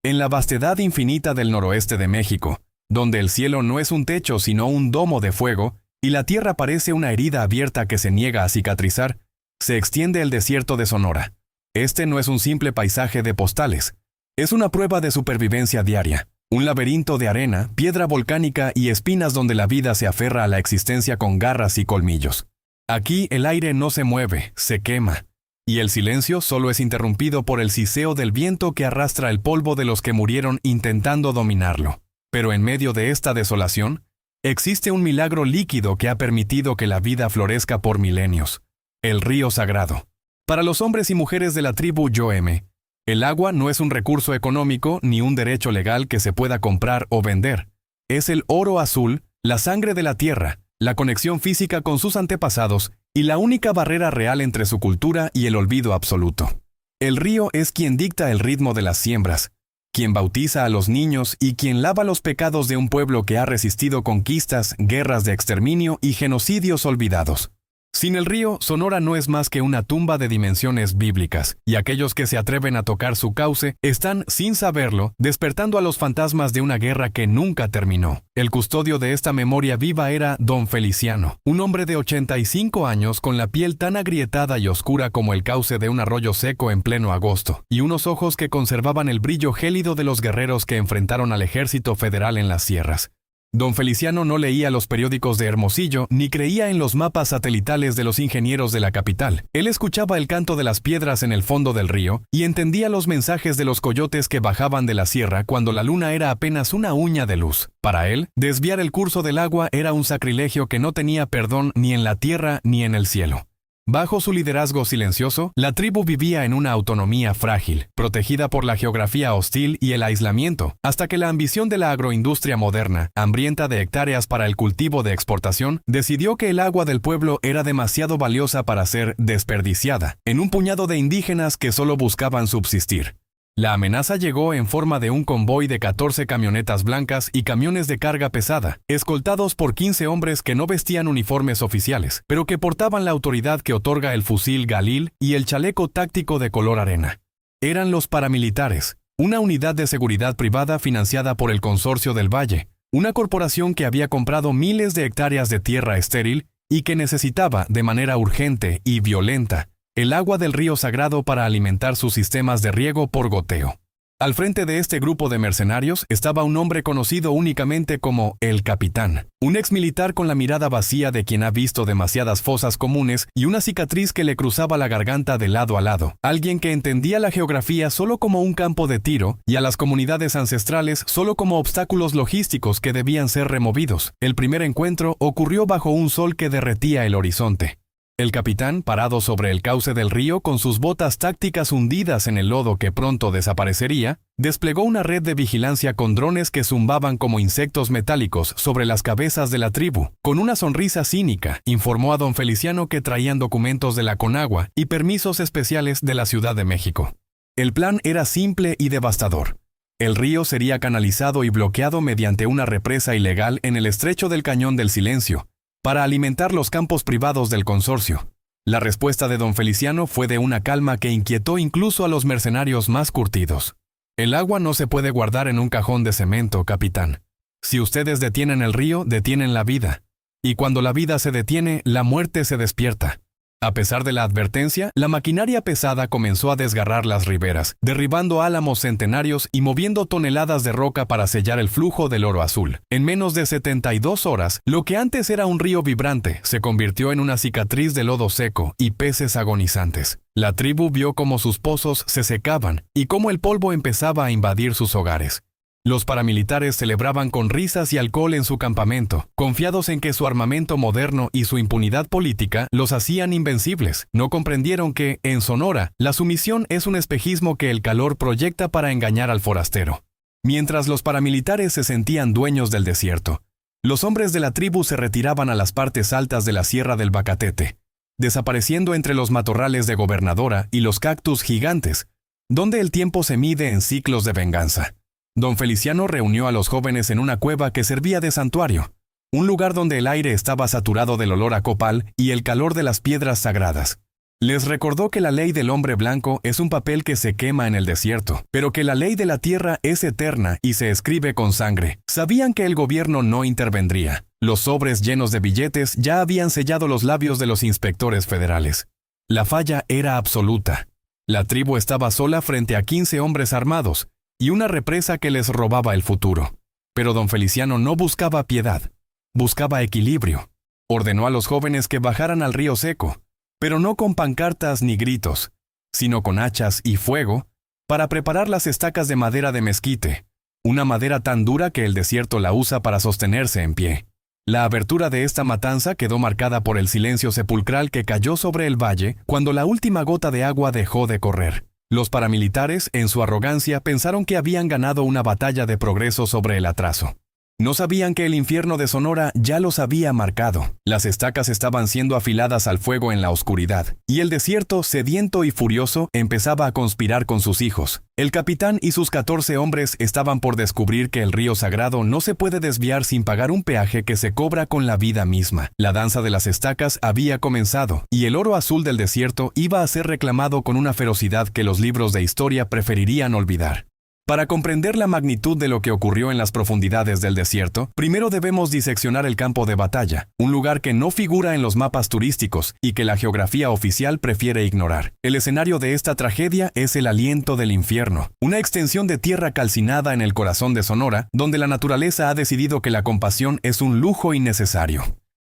En la vastedad infinita del noroeste de México, donde el cielo no es un techo sino un domo de fuego, y la tierra parece una herida abierta que se niega a cicatrizar, se extiende el desierto de Sonora. Este no es un simple paisaje de postales, es una prueba de supervivencia diaria, un laberinto de arena, piedra volcánica y espinas donde la vida se aferra a la existencia con garras y colmillos. Aquí el aire no se mueve, se quema, y el silencio solo es interrumpido por el siseo del viento que arrastra el polvo de los que murieron intentando dominarlo. Pero en medio de esta desolación, existe un milagro líquido que ha permitido que la vida florezca por milenios: el río sagrado. Para los hombres y mujeres de la tribu Yoeme, el agua no es un recurso económico ni un derecho legal que se pueda comprar o vender. Es el oro azul, la sangre de la tierra, la conexión física con sus antepasados y la única barrera real entre su cultura y el olvido absoluto. El río es quien dicta el ritmo de las siembras, quien bautiza a los niños y quien lava los pecados de un pueblo que ha resistido conquistas, guerras de exterminio y genocidios olvidados. Sin el río, Sonora no es más que una tumba de dimensiones bíblicas, y aquellos que se atreven a tocar su cauce están, sin saberlo, despertando a los fantasmas de una guerra que nunca terminó. El custodio de esta memoria viva era Don Feliciano, un hombre de 85 años con la piel tan agrietada y oscura como el cauce de un arroyo seco en pleno agosto, y unos ojos que conservaban el brillo gélido de los guerreros que enfrentaron al ejército federal en las sierras. Don Feliciano no leía los periódicos de Hermosillo ni creía en los mapas satelitales de los ingenieros de la capital. Él escuchaba el canto de las piedras en el fondo del río y entendía los mensajes de los coyotes que bajaban de la sierra cuando la luna era apenas una uña de luz. Para él, desviar el curso del agua era un sacrilegio que no tenía perdón ni en la tierra ni en el cielo. Bajo su liderazgo silencioso, la tribu vivía en una autonomía frágil, protegida por la geografía hostil y el aislamiento, hasta que la ambición de la agroindustria moderna, hambrienta de hectáreas para el cultivo de exportación, decidió que el agua del pueblo era demasiado valiosa para ser desperdiciada en un puñado de indígenas que solo buscaban subsistir. La amenaza llegó en forma de un convoy de 14 camionetas blancas y camiones de carga pesada, escoltados por 15 hombres que no vestían uniformes oficiales, pero que portaban la autoridad que otorga el fusil Galil y el chaleco táctico de color arena. Eran los paramilitares, una unidad de seguridad privada financiada por el Consorcio del Valle, una corporación que había comprado miles de hectáreas de tierra estéril y que necesitaba, de manera urgente y violenta, el agua del río sagrado para alimentar sus sistemas de riego por goteo. Al frente de este grupo de mercenarios estaba un hombre conocido únicamente como el Capitán, un exmilitar con la mirada vacía de quien ha visto demasiadas fosas comunes y una cicatriz que le cruzaba la garganta de lado a lado, alguien que entendía la geografía solo como un campo de tiro y a las comunidades ancestrales solo como obstáculos logísticos que debían ser removidos. El primer encuentro ocurrió bajo un sol que derretía el horizonte. El capitán, parado sobre el cauce del río con sus botas tácticas hundidas en el lodo que pronto desaparecería, desplegó una red de vigilancia con drones que zumbaban como insectos metálicos sobre las cabezas de la tribu. Con una sonrisa cínica, informó a don Feliciano que traían documentos de la Conagua y permisos especiales de la Ciudad de México. El plan era simple y devastador. El río sería canalizado y bloqueado mediante una represa ilegal en el estrecho del Cañón del Silencio, para alimentar los campos privados del consorcio. La respuesta de don Feliciano fue de una calma que inquietó incluso a los mercenarios más curtidos. El agua no se puede guardar en un cajón de cemento, capitán. Si ustedes detienen el río, detienen la vida. Y cuando la vida se detiene, la muerte se despierta. A pesar de la advertencia, la maquinaria pesada comenzó a desgarrar las riberas, derribando álamos centenarios y moviendo toneladas de roca para sellar el flujo del oro azul. En menos de 72 horas, lo que antes era un río vibrante se convirtió en una cicatriz de lodo seco y peces agonizantes. La tribu vio cómo sus pozos se secaban y cómo el polvo empezaba a invadir sus hogares. Los paramilitares celebraban con risas y alcohol en su campamento, confiados en que su armamento moderno y su impunidad política los hacían invencibles. No comprendieron que, en Sonora, la sumisión es un espejismo que el calor proyecta para engañar al forastero. Mientras los paramilitares se sentían dueños del desierto, los hombres de la tribu se retiraban a las partes altas de la Sierra del Bacatete, desapareciendo entre los matorrales de Gobernadora y los cactus gigantes, donde el tiempo se mide en ciclos de venganza. Don Feliciano reunió a los jóvenes en una cueva que servía de santuario, un lugar donde el aire estaba saturado del olor a copal y el calor de las piedras sagradas. Les recordó que la ley del hombre blanco es un papel que se quema en el desierto, pero que la ley de la tierra es eterna y se escribe con sangre. Sabían que el gobierno no intervendría. Los sobres llenos de billetes ya habían sellado los labios de los inspectores federales. La falla era absoluta. La tribu estaba sola frente a 15 hombres armados y una represa que les robaba el futuro. Pero don Feliciano no buscaba piedad, buscaba equilibrio. Ordenó a los jóvenes que bajaran al río seco, pero no con pancartas ni gritos, sino con hachas y fuego, para preparar las estacas de madera de mezquite, una madera tan dura que el desierto la usa para sostenerse en pie. La abertura de esta matanza quedó marcada por el silencio sepulcral que cayó sobre el valle cuando la última gota de agua dejó de correr. Los paramilitares, en su arrogancia, pensaron que habían ganado una batalla de progreso sobre el atraso. No sabían que el infierno de Sonora ya los había marcado. Las estacas estaban siendo afiladas al fuego en la oscuridad, y el desierto, sediento y furioso, empezaba a conspirar con sus hijos. El capitán y sus 14 hombres estaban por descubrir que el río sagrado no se puede desviar sin pagar un peaje que se cobra con la vida misma. La danza de las estacas había comenzado, y el oro azul del desierto iba a ser reclamado con una ferocidad que los libros de historia preferirían olvidar. Para comprender la magnitud de lo que ocurrió en las profundidades del desierto, primero debemos diseccionar el campo de batalla, un lugar que no figura en los mapas turísticos y que la geografía oficial prefiere ignorar. El escenario de esta tragedia es el Aliento del Infierno, una extensión de tierra calcinada en el corazón de Sonora, donde la naturaleza ha decidido que la compasión es un lujo innecesario.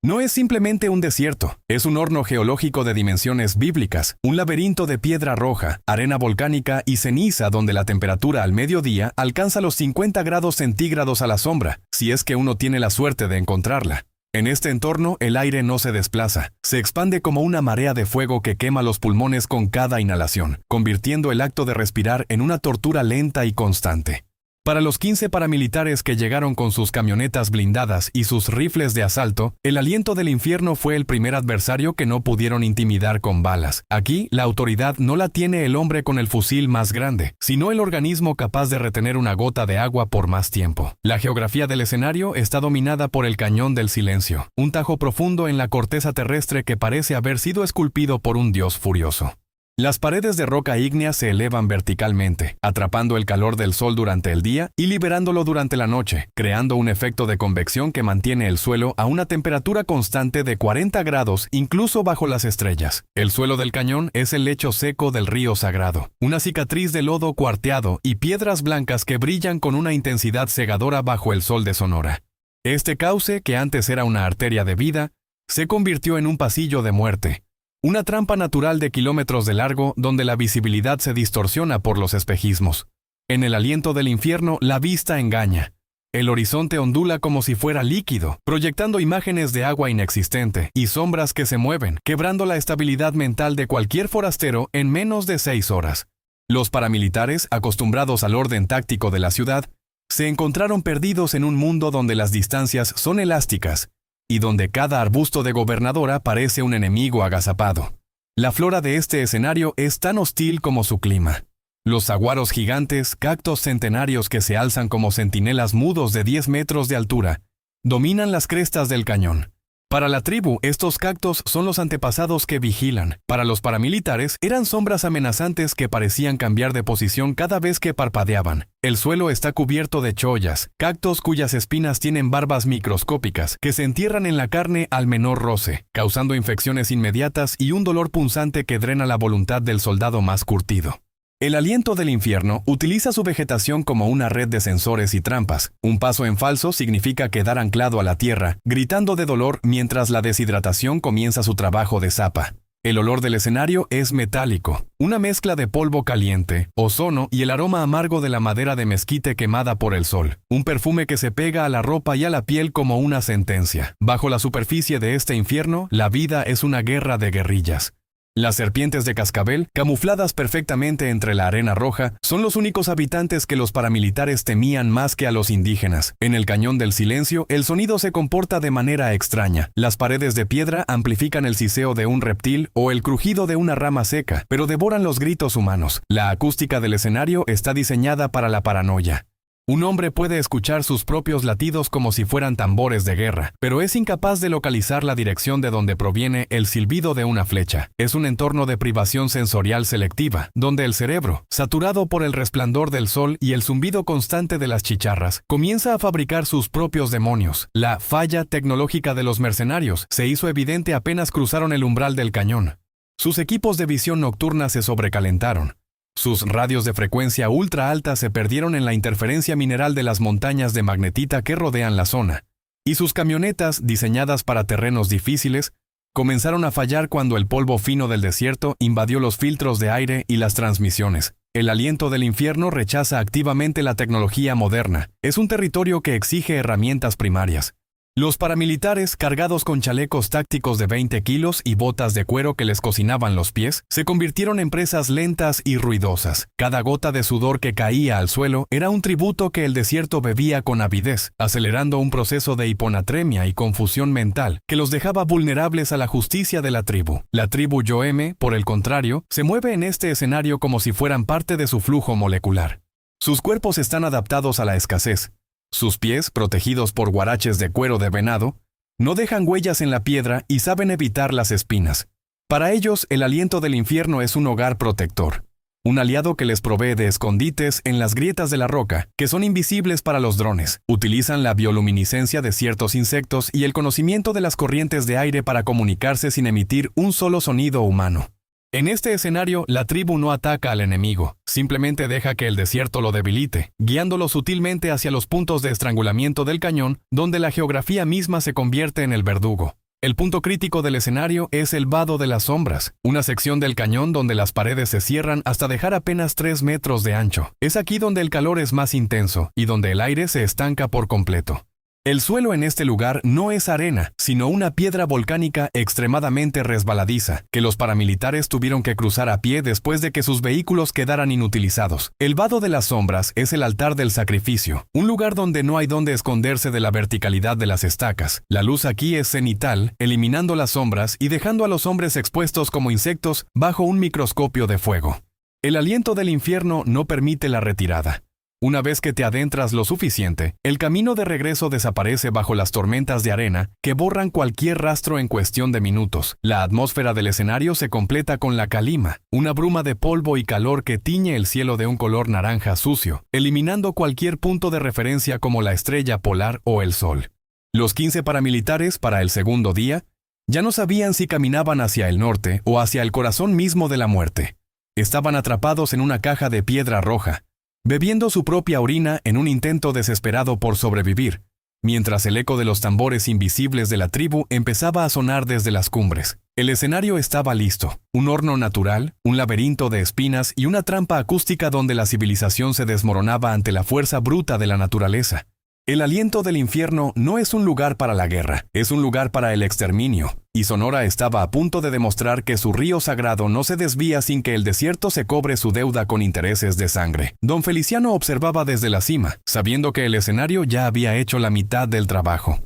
No es simplemente un desierto, es un horno geológico de dimensiones bíblicas, un laberinto de piedra roja, arena volcánica y ceniza donde la temperatura al mediodía alcanza los 50 grados centígrados a la sombra, si es que uno tiene la suerte de encontrarla. En este entorno el aire no se desplaza, se expande como una marea de fuego que quema los pulmones con cada inhalación, convirtiendo el acto de respirar en una tortura lenta y constante. Para los 15 paramilitares que llegaron con sus camionetas blindadas y sus rifles de asalto, el Aliento del Infierno fue el primer adversario que no pudieron intimidar con balas. Aquí, la autoridad no la tiene el hombre con el fusil más grande, sino el organismo capaz de retener una gota de agua por más tiempo. La geografía del escenario está dominada por el Cañón del Silencio, un tajo profundo en la corteza terrestre que parece haber sido esculpido por un dios furioso. Las paredes de roca ígnea se elevan verticalmente, atrapando el calor del sol durante el día y liberándolo durante la noche, creando un efecto de convección que mantiene el suelo a una temperatura constante de 40 grados incluso bajo las estrellas. El suelo del cañón es el lecho seco del río sagrado, una cicatriz de lodo cuarteado y piedras blancas que brillan con una intensidad cegadora bajo el sol de Sonora. Este cauce, que antes era una arteria de vida, se convirtió en un pasillo de muerte. Una trampa natural de kilómetros de largo donde la visibilidad se distorsiona por los espejismos. En el Aliento del Infierno, la vista engaña. El horizonte ondula como si fuera líquido, proyectando imágenes de agua inexistente y sombras que se mueven, quebrando la estabilidad mental de cualquier forastero en menos de 6 horas. Los paramilitares, acostumbrados al orden táctico de la ciudad, se encontraron perdidos en un mundo donde las distancias son elásticas, y donde cada arbusto de gobernadora parece un enemigo agazapado. La flora de este escenario es tan hostil como su clima. Los saguaros gigantes, cactos centenarios que se alzan como centinelas mudos de 10 metros de altura, dominan las crestas del cañón. Para la tribu, estos cactos son los antepasados que vigilan. Para los paramilitares, eran sombras amenazantes que parecían cambiar de posición cada vez que parpadeaban. El suelo está cubierto de chollas, cactos cuyas espinas tienen barbas microscópicas que se entierran en la carne al menor roce, causando infecciones inmediatas y un dolor punzante que drena la voluntad del soldado más curtido. El Aliento del Infierno utiliza su vegetación como una red de sensores y trampas. Un paso en falso significa quedar anclado a la tierra, gritando de dolor mientras la deshidratación comienza su trabajo de zapa. El olor del escenario es metálico, una mezcla de polvo caliente, ozono y el aroma amargo de la madera de mezquite quemada por el sol. Un perfume que se pega a la ropa y a la piel como una sentencia. Bajo la superficie de este infierno, la vida es una guerra de guerrillas. Las serpientes de cascabel, camufladas perfectamente entre la arena roja, son los únicos habitantes que los paramilitares temían más que a los indígenas. En el Cañón del Silencio, el sonido se comporta de manera extraña. Las paredes de piedra amplifican el siseo de un reptil o el crujido de una rama seca, pero devoran los gritos humanos. La acústica del escenario está diseñada para la paranoia. Un hombre puede escuchar sus propios latidos como si fueran tambores de guerra, pero es incapaz de localizar la dirección de donde proviene el silbido de una flecha. Es un entorno de privación sensorial selectiva, donde el cerebro, saturado por el resplandor del sol y el zumbido constante de las chicharras, comienza a fabricar sus propios demonios. La falla tecnológica de los mercenarios se hizo evidente apenas cruzaron el umbral del cañón. Sus equipos de visión nocturna se sobrecalentaron. Sus radios de frecuencia ultra alta se perdieron en la interferencia mineral de las montañas de magnetita que rodean la zona, y sus camionetas, diseñadas para terrenos difíciles, comenzaron a fallar cuando el polvo fino del desierto invadió los filtros de aire y las transmisiones. El aliento del infierno rechaza activamente la tecnología moderna. Es un territorio que exige herramientas primarias. Los paramilitares, cargados con chalecos tácticos de 20 kilos y botas de cuero que les cocinaban los pies, se convirtieron en presas lentas y ruidosas. Cada gota de sudor que caía al suelo era un tributo que el desierto bebía con avidez, acelerando un proceso de hiponatremia y confusión mental que los dejaba vulnerables a la justicia de la tribu. La tribu Yoeme, por el contrario, se mueve en este escenario como si fueran parte de su flujo molecular. Sus cuerpos están adaptados a la escasez. Sus pies, protegidos por guaraches de cuero de venado, no dejan huellas en la piedra y saben evitar las espinas. Para ellos, el aliento del infierno es un hogar protector, un aliado que les provee de escondites en las grietas de la roca, que son invisibles para los drones. Utilizan la bioluminiscencia de ciertos insectos y el conocimiento de las corrientes de aire para comunicarse sin emitir un solo sonido humano. En este escenario, la tribu no ataca al enemigo, simplemente deja que el desierto lo debilite, guiándolo sutilmente hacia los puntos de estrangulamiento del cañón, donde la geografía misma se convierte en el verdugo. El punto crítico del escenario es el vado de las sombras, una sección del cañón donde las paredes se cierran hasta dejar apenas 3 metros de ancho. Es aquí donde el calor es más intenso y donde el aire se estanca por completo. El suelo en este lugar no es arena, sino una piedra volcánica extremadamente resbaladiza, que los paramilitares tuvieron que cruzar a pie después de que sus vehículos quedaran inutilizados. El vado de las sombras es el altar del sacrificio, un lugar donde no hay donde esconderse de la verticalidad de las estacas. La luz aquí es cenital, eliminando las sombras y dejando a los hombres expuestos como insectos bajo un microscopio de fuego. El aliento del infierno no permite la retirada. Una vez que te adentras lo suficiente, el camino de regreso desaparece bajo las tormentas de arena que borran cualquier rastro en cuestión de minutos. La atmósfera del escenario se completa con la calima, una bruma de polvo y calor que tiñe el cielo de un color naranja sucio, eliminando cualquier punto de referencia como la estrella polar o el sol. Los 15 paramilitares, para el segundo día, ya no sabían si caminaban hacia el norte o hacia el corazón mismo de la muerte. Estaban atrapados en una caja de piedra roja, bebiendo su propia orina en un intento desesperado por sobrevivir, mientras el eco de los tambores invisibles de la tribu empezaba a sonar desde las cumbres. El escenario estaba listo, un horno natural, un laberinto de espinas y una trampa acústica donde la civilización se desmoronaba ante la fuerza bruta de la naturaleza. El aliento del infierno no es un lugar para la guerra, es un lugar para el exterminio, y Sonora estaba a punto de demostrar que su río sagrado no se desvía sin que el desierto se cobre su deuda con intereses de sangre. Don Feliciano observaba desde la cima, sabiendo que el escenario ya había hecho la mitad del trabajo.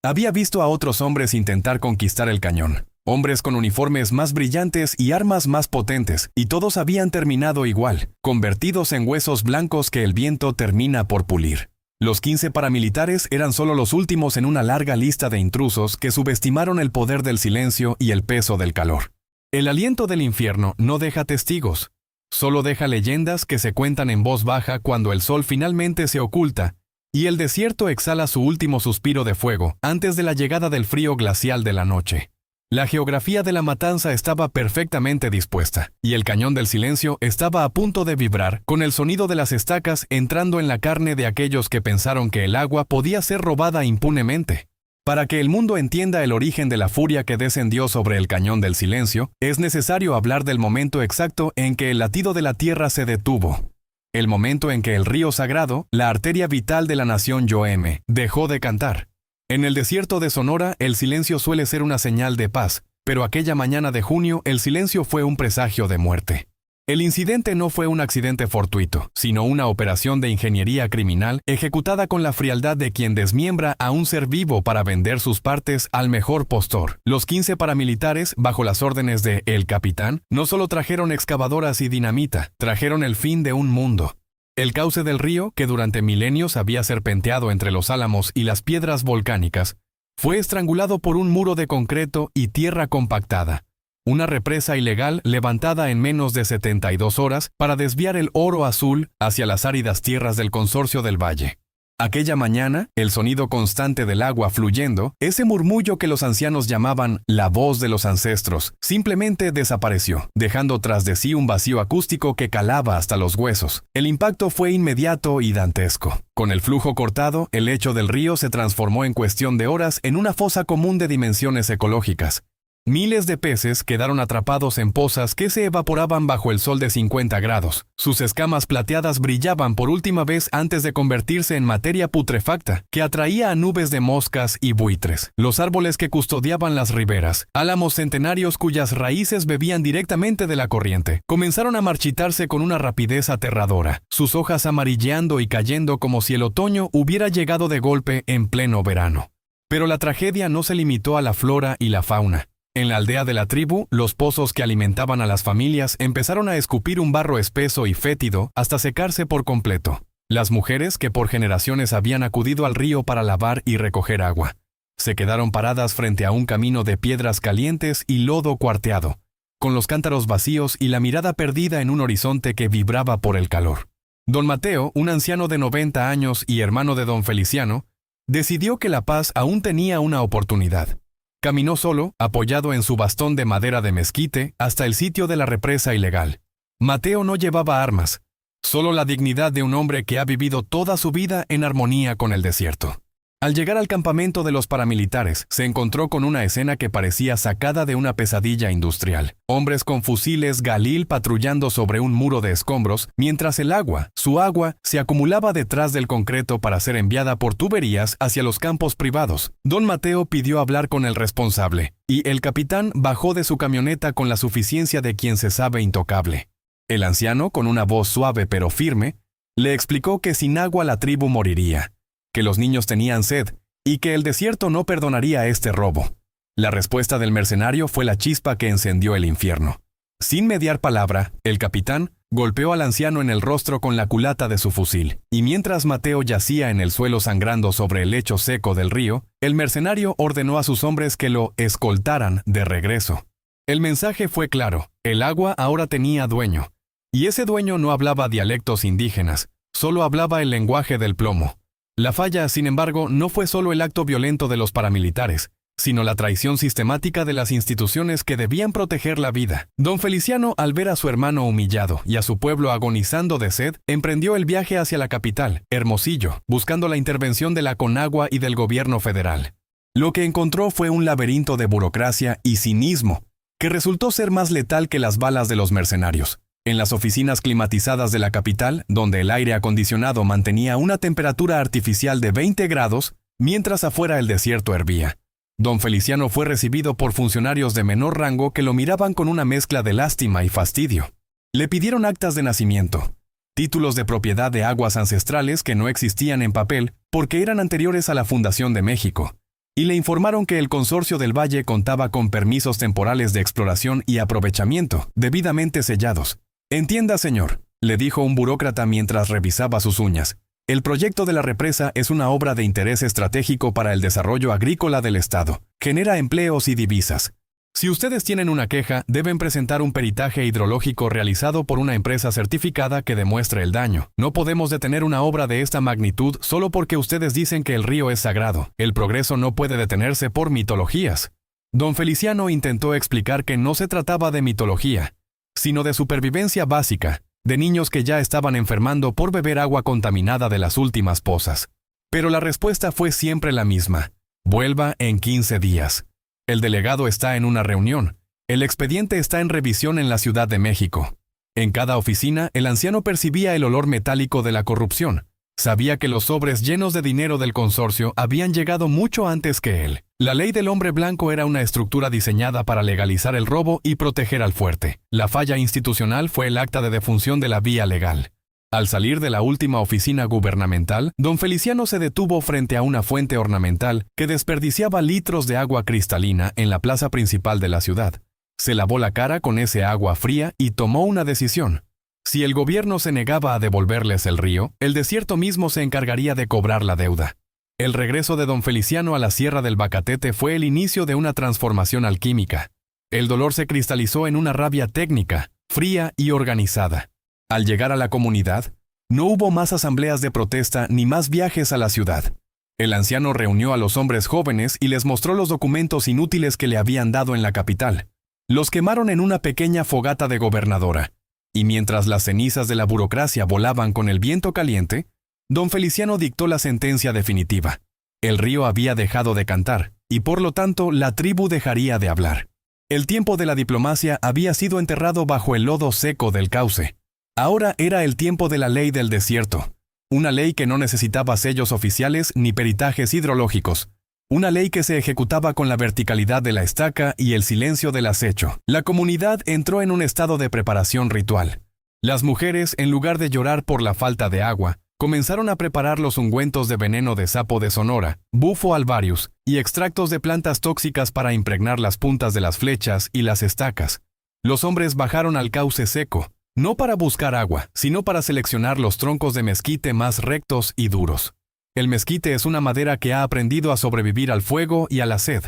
Había visto a otros hombres intentar conquistar el cañón, hombres con uniformes más brillantes y armas más potentes, y todos habían terminado igual, convertidos en huesos blancos que el viento termina por pulir. Los 15 paramilitares eran solo los últimos en una larga lista de intrusos que subestimaron el poder del silencio y el peso del calor. El aliento del infierno no deja testigos, solo deja leyendas que se cuentan en voz baja cuando el sol finalmente se oculta y el desierto exhala su último suspiro de fuego antes de la llegada del frío glacial de la noche. La geografía de la matanza estaba perfectamente dispuesta, y el cañón del silencio estaba a punto de vibrar con el sonido de las estacas entrando en la carne de aquellos que pensaron que el agua podía ser robada impunemente. Para que el mundo entienda el origen de la furia que descendió sobre el cañón del silencio, es necesario hablar del momento exacto en que el latido de la tierra se detuvo. El momento en que el río sagrado, la arteria vital de la nación Yoeme, dejó de cantar. En el desierto de Sonora, el silencio suele ser una señal de paz, pero aquella mañana de junio el silencio fue un presagio de muerte. El incidente no fue un accidente fortuito, sino una operación de ingeniería criminal ejecutada con la frialdad de quien desmiembra a un ser vivo para vender sus partes al mejor postor. Los 15 paramilitares, bajo las órdenes de El Capitán, no solo trajeron excavadoras y dinamita, trajeron el fin de un mundo. El cauce del río, que durante milenios había serpenteado entre los álamos y las piedras volcánicas, fue estrangulado por un muro de concreto y tierra compactada, una represa ilegal levantada en menos de 72 horas para desviar el oro azul hacia las áridas tierras del consorcio del valle. Aquella mañana, el sonido constante del agua fluyendo, ese murmullo que los ancianos llamaban la voz de los ancestros, simplemente desapareció, dejando tras de sí un vacío acústico que calaba hasta los huesos. El impacto fue inmediato y dantesco. Con el flujo cortado, el lecho del río se transformó en cuestión de horas en una fosa común de dimensiones ecológicas. Miles de peces quedaron atrapados en pozas que se evaporaban bajo el sol de 50 grados. Sus escamas plateadas brillaban por última vez antes de convertirse en materia putrefacta, que atraía a nubes de moscas y buitres. Los árboles que custodiaban las riberas, álamos centenarios cuyas raíces bebían directamente de la corriente, comenzaron a marchitarse con una rapidez aterradora, sus hojas amarilleando y cayendo como si el otoño hubiera llegado de golpe en pleno verano. Pero la tragedia no se limitó a la flora y la fauna. En la aldea de la tribu, los pozos que alimentaban a las familias empezaron a escupir un barro espeso y fétido hasta secarse por completo. Las mujeres, que por generaciones habían acudido al río para lavar y recoger agua, se quedaron paradas frente a un camino de piedras calientes y lodo cuarteado, con los cántaros vacíos y la mirada perdida en un horizonte que vibraba por el calor. Don Mateo, un anciano de 90 años y hermano de don Feliciano, decidió que la paz aún tenía una oportunidad. Caminó solo, apoyado en su bastón de madera de mezquite, hasta el sitio de la represa ilegal. Mateo no llevaba armas, solo la dignidad de un hombre que ha vivido toda su vida en armonía con el desierto. Al llegar al campamento de los paramilitares, se encontró con una escena que parecía sacada de una pesadilla industrial. Hombres con fusiles Galil patrullando sobre un muro de escombros, mientras el agua, su agua, se acumulaba detrás del concreto para ser enviada por tuberías hacia los campos privados. Don Mateo pidió hablar con el responsable, y el capitán bajó de su camioneta con la suficiencia de quien se sabe intocable. El anciano, con una voz suave pero firme, le explicó que sin agua la tribu moriría, que los niños tenían sed y que el desierto no perdonaría este robo. La respuesta del mercenario fue la chispa que encendió el infierno. Sin mediar palabra, el capitán golpeó al anciano en el rostro con la culata de su fusil, y mientras Mateo yacía en el suelo sangrando sobre el lecho seco del río, el mercenario ordenó a sus hombres que lo escoltaran de regreso. El mensaje fue claro: el agua ahora tenía dueño, y ese dueño no hablaba dialectos indígenas, solo hablaba el lenguaje del plomo. La falla, sin embargo, no fue solo el acto violento de los paramilitares, sino la traición sistemática de las instituciones que debían proteger la vida. Don Feliciano, al ver a su hermano humillado y a su pueblo agonizando de sed, emprendió el viaje hacia la capital, Hermosillo, buscando la intervención de la Conagua y del gobierno federal. Lo que encontró fue un laberinto de burocracia y cinismo, que resultó ser más letal que las balas de los mercenarios. En las oficinas climatizadas de la capital, donde el aire acondicionado mantenía una temperatura artificial de 20 grados, mientras afuera el desierto hervía, don Feliciano fue recibido por funcionarios de menor rango que lo miraban con una mezcla de lástima y fastidio. Le pidieron actas de nacimiento, títulos de propiedad de aguas ancestrales que no existían en papel porque eran anteriores a la fundación de México, y le informaron que el Consorcio del Valle contaba con permisos temporales de exploración y aprovechamiento, debidamente sellados. «Entienda, señor», le dijo un burócrata mientras revisaba sus uñas, «el proyecto de la represa es una obra de interés estratégico para el desarrollo agrícola del Estado. Genera empleos y divisas. Si ustedes tienen una queja, deben presentar un peritaje hidrológico realizado por una empresa certificada que demuestre el daño. No podemos detener una obra de esta magnitud solo porque ustedes dicen que el río es sagrado. El progreso no puede detenerse por mitologías». Don Feliciano intentó explicar que no se trataba de mitología, sino de supervivencia básica, de niños que ya estaban enfermando por beber agua contaminada de las últimas pozas. Pero la respuesta fue siempre la misma: vuelva en 15 días. El delegado está en una reunión. El expediente está en revisión en la Ciudad de México. En cada oficina, el anciano percibía el olor metálico de la corrupción. Sabía que los sobres llenos de dinero del consorcio habían llegado mucho antes que él. La ley del hombre blanco era una estructura diseñada para legalizar el robo y proteger al fuerte. La falla institucional fue el acta de defunción de la vía legal. Al salir de la última oficina gubernamental, don Feliciano se detuvo frente a una fuente ornamental que desperdiciaba litros de agua cristalina en la plaza principal de la ciudad. Se lavó la cara con ese agua fría y tomó una decisión. Si el gobierno se negaba a devolverles el río, el desierto mismo se encargaría de cobrar la deuda. El regreso de don Feliciano a la Sierra del Bacatete fue el inicio de una transformación alquímica. El dolor se cristalizó en una rabia técnica, fría y organizada. Al llegar a la comunidad, no hubo más asambleas de protesta ni más viajes a la ciudad. El anciano reunió a los hombres jóvenes y les mostró los documentos inútiles que le habían dado en la capital. Los quemaron en una pequeña fogata de gobernadora. Y mientras las cenizas de la burocracia volaban con el viento caliente, don Feliciano dictó la sentencia definitiva. El río había dejado de cantar, y por lo tanto la tribu dejaría de hablar. El tiempo de la diplomacia había sido enterrado bajo el lodo seco del cauce. Ahora era el tiempo de la ley del desierto. Una ley que no necesitaba sellos oficiales ni peritajes hidrológicos. Una ley que se ejecutaba con la verticalidad de la estaca y el silencio del acecho. La comunidad entró en un estado de preparación ritual. Las mujeres, en lugar de llorar por la falta de agua, comenzaron a preparar los ungüentos de veneno de sapo de Sonora, bufo alvarius y extractos de plantas tóxicas para impregnar las puntas de las flechas y las estacas. Los hombres bajaron al cauce seco, no para buscar agua, sino para seleccionar los troncos de mezquite más rectos y duros. El mezquite es una madera que ha aprendido a sobrevivir al fuego y a la sed.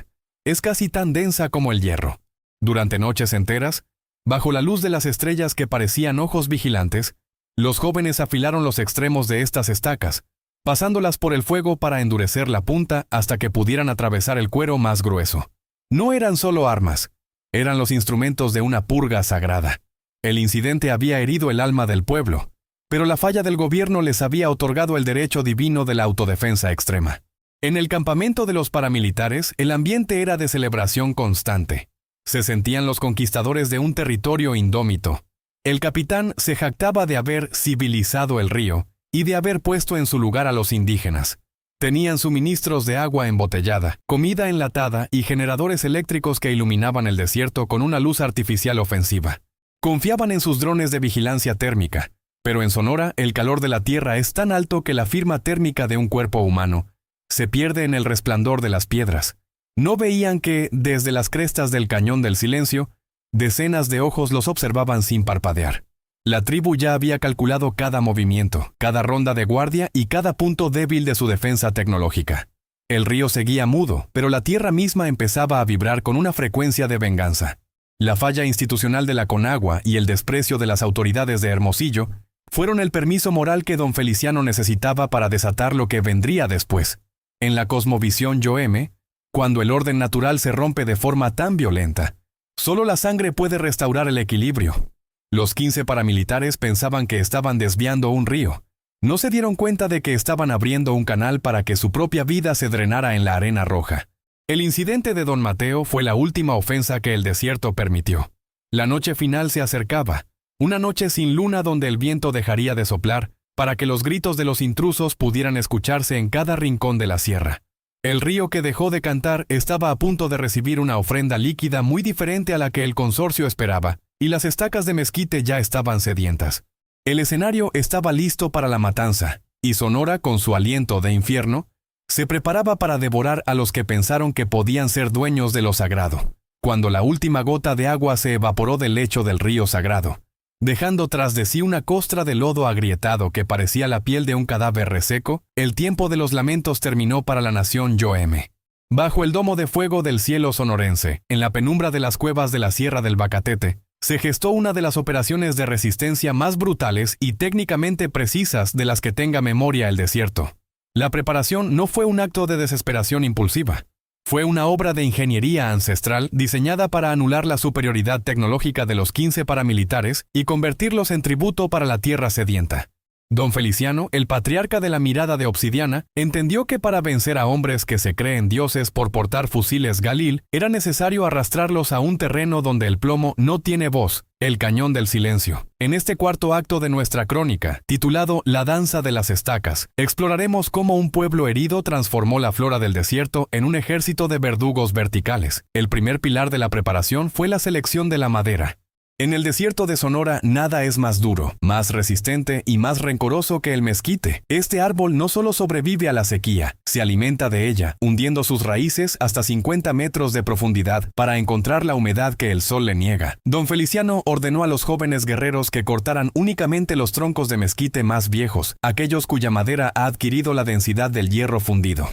Es casi tan densa como el hierro. Durante noches enteras, bajo la luz de las estrellas que parecían ojos vigilantes, los jóvenes afilaron los extremos de estas estacas, pasándolas por el fuego para endurecer la punta hasta que pudieran atravesar el cuero más grueso. No eran solo armas, eran los instrumentos de una purga sagrada. El incidente había herido el alma del pueblo, pero la falla del gobierno les había otorgado el derecho divino de la autodefensa extrema. En el campamento de los paramilitares, el ambiente era de celebración constante. Se sentían los conquistadores de un territorio indómito. El capitán se jactaba de haber civilizado el río y de haber puesto en su lugar a los indígenas. Tenían suministros de agua embotellada, comida enlatada y generadores eléctricos que iluminaban el desierto con una luz artificial ofensiva. Confiaban en sus drones de vigilancia térmica, pero en Sonora el calor de la tierra es tan alto que la firma térmica de un cuerpo humano se pierde en el resplandor de las piedras. No veían que, desde las crestas del Cañón del Silencio, decenas de ojos los observaban sin parpadear. La tribu ya había calculado cada movimiento, cada ronda de guardia y cada punto débil de su defensa tecnológica. El río seguía mudo, pero la tierra misma empezaba a vibrar con una frecuencia de venganza. La falla institucional de la Conagua y el desprecio de las autoridades de Hermosillo fueron el permiso moral que don Feliciano necesitaba para desatar lo que vendría después. En la cosmovisión Yoeme, cuando el orden natural se rompe de forma tan violenta, solo la sangre puede restaurar el equilibrio. Los 15 paramilitares pensaban que estaban desviando un río. No se dieron cuenta de que estaban abriendo un canal para que su propia vida se drenara en la arena roja. El incidente de don Mateo fue la última ofensa que el desierto permitió. La noche final se acercaba, una noche sin luna donde el viento dejaría de soplar para que los gritos de los intrusos pudieran escucharse en cada rincón de la sierra. El río que dejó de cantar estaba a punto de recibir una ofrenda líquida muy diferente a la que el consorcio esperaba, y las estacas de mezquite ya estaban sedientas. El escenario estaba listo para la matanza, y Sonora, con su aliento de infierno, se preparaba para devorar a los que pensaron que podían ser dueños de lo sagrado. Cuando la última gota de agua se evaporó del lecho del río sagrado, dejando tras de sí una costra de lodo agrietado que parecía la piel de un cadáver reseco, el tiempo de los lamentos terminó para la nación Yoeme. Bajo el domo de fuego del cielo sonorense, en la penumbra de las cuevas de la Sierra del Bacatete, se gestó una de las operaciones de resistencia más brutales y técnicamente precisas de las que tenga memoria el desierto. La preparación no fue un acto de desesperación impulsiva. Fue una obra de ingeniería ancestral diseñada para anular la superioridad tecnológica de los 15 paramilitares y convertirlos en tributo para la tierra sedienta. Don Feliciano, el patriarca de la mirada de obsidiana, entendió que para vencer a hombres que se creen dioses por portar fusiles Galil, era necesario arrastrarlos a un terreno donde el plomo no tiene voz, el Cañón del Silencio. En este cuarto acto de nuestra crónica, titulado La danza de las estacas, exploraremos cómo un pueblo herido transformó la flora del desierto en un ejército de verdugos verticales. El primer pilar de la preparación fue la selección de la madera. En el desierto de Sonora nada es más duro, más resistente y más rencoroso que el mezquite. Este árbol no solo sobrevive a la sequía, se alimenta de ella, hundiendo sus raíces hasta 50 metros de profundidad para encontrar la humedad que el sol le niega. Don Feliciano ordenó a los jóvenes guerreros que cortaran únicamente los troncos de mezquite más viejos, aquellos cuya madera ha adquirido la densidad del hierro fundido.